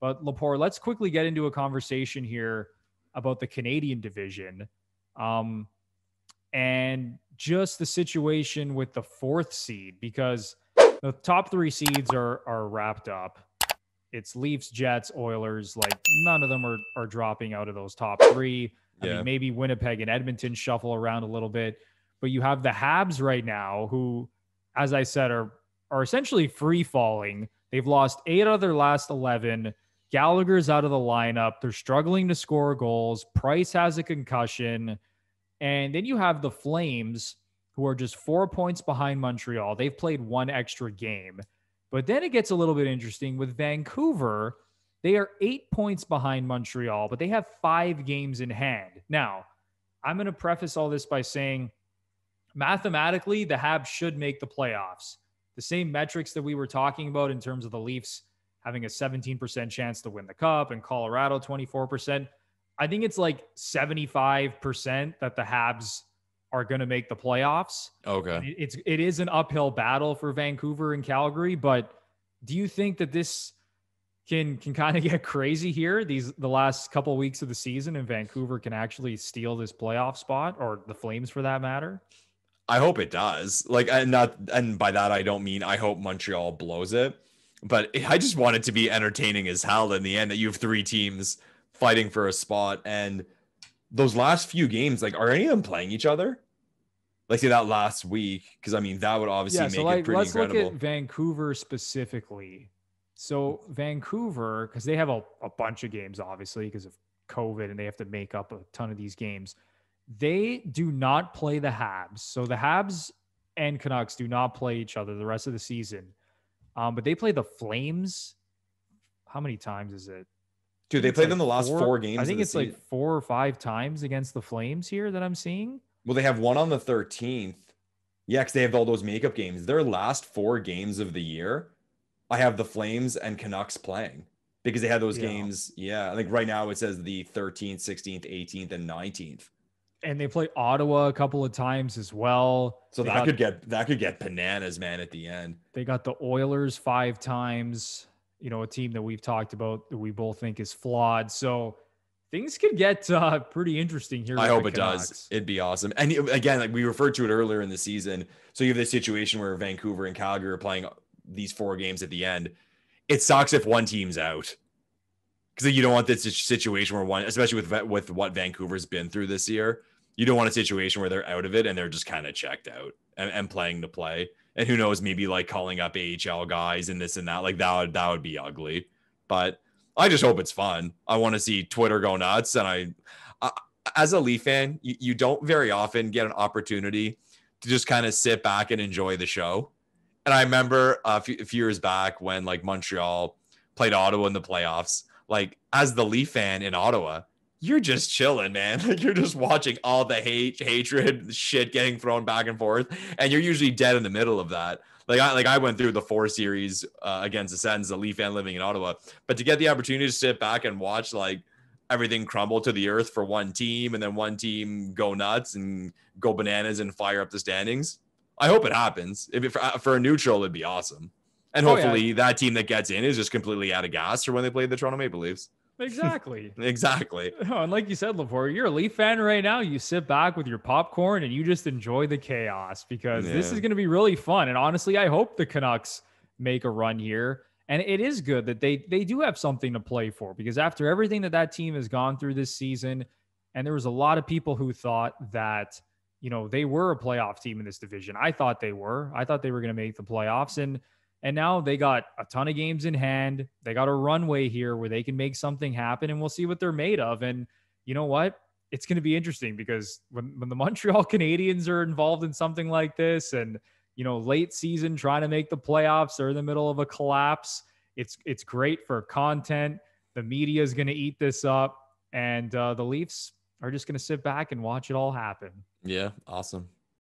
But Lepore, let's quickly get into a conversation here about the Canadian division. And just the situation with the 4th seed, because the top 3 seeds are wrapped up. It's Leafs, Jets, Oilers. Like, none of them are dropping out of those top 3. I mean, maybe Winnipeg and Edmonton shuffle around a little bit, but you have the Habs right now who, as I said, are essentially free falling. They've lost 8 out of their last 11. Gallagher's out of the lineup. They're struggling to score goals. Price has a concussion. And then you have the Flames, who are just 4 points behind Montreal. They've played 1 extra game. But then it gets a little bit interesting with Vancouver. They are 8 points behind Montreal, but they have 5 games in hand. Now, I'm going to preface all this by saying, mathematically, the Habs should make the playoffs. The same metrics that we were talking about in terms of the Leafs having a 17% chance to win the Cup and Colorado 24%. I think it's like 75% that the Habs are going to make the playoffs. Okay. It is an uphill battle for Vancouver and Calgary, but do you think that this can kind of get crazy here the last couple of weeks of the season, and Vancouver can actually steal this playoff spot, or the Flames for that matter? I hope it does. And by that I don't mean I hope Montreal blows it, but I just want it to be entertaining as hell in the end, that you have 3 teams fighting for a spot. And those last few games, like, are any of them playing each other? Like, say that last week, because I mean that would obviously make it pretty let's incredible. Look at Vancouver specifically. So Vancouver, because they have a bunch of games, obviously, because of COVID, and they have to make up a ton of these games. They do not play the Habs. So the Habs and Canucks do not play each other the rest of the season. But they play the Flames. How many times is it? Dude, they played them the last 4 games. I think it's like 4 or 5 times against the Flames here that I'm seeing. Well, they have one on the 13th. Yeah, because they have all those makeup games. Their last 4 games of the year, I have the Flames and Canucks playing, because they had those games. Yeah, like right now it says the 13th, 16th, 18th, and 19th. And they play Ottawa a couple of times as well. So that could get bananas, man, at the end. They got the Oilers 5 times, a team that we've talked about that we both think is flawed. So things could get pretty interesting here. I hope it does. It'd be awesome. And again, like we referred to it earlier in the season. So you have this situation where Vancouver and Calgary are playing these 4 games at the end. It sucks if one team's out, because you don't want this situation where one, especially with what Vancouver's been through this year, you don't want a situation where they're out of it and they're just kind of checked out and playing to play. And who knows, maybe like calling up AHL guys and this and that, like that would be ugly. But I just hope it's fun. I want to see Twitter go nuts. And I as a Leaf fan, you don't very often get an opportunity to just kind of sit back and enjoy the show. And I remember a few years back when like Montreal played Ottawa in the playoffs, like as the Leaf fan in Ottawa, you're just chilling, man. Like you're just watching all the hatred, shit getting thrown back and forth, and you're usually dead in the middle of that. I went through the 4 series against the Sens, a Leaf fan living in Ottawa, but to get the opportunity to sit back and watch like everything crumble to the earth for one team, and then one team go nuts and go bananas and fire up the standings, I hope it happens. For a neutral, it'd be awesome, and hopefully that team that gets in is just completely out of gas for when they play the Toronto Maple Leafs. Exactly. Exactly. Oh, and like you said, Lepore, you're a Leaf fan right now. You sit back with your popcorn and you just enjoy the chaos, because this is going to be really fun. And honestly, I hope the Canucks make a run here. And it is good that they do have something to play for, because after everything that team has gone through this season, and there was a lot of people who thought that, they were a playoff team in this division. I thought they were. I thought they were going to make the playoffs. And now they got a ton of games in hand. They got a runway here where they can make something happen, and we'll see what they're made of. And you know what? It's going to be interesting, because when the Montreal Canadiens are involved in something like this, and, late season trying to make the playoffs, or in the middle of a collapse, it's great for content. The media is going to eat this up, and the Leafs are just going to sit back and watch it all happen. Yeah. Awesome.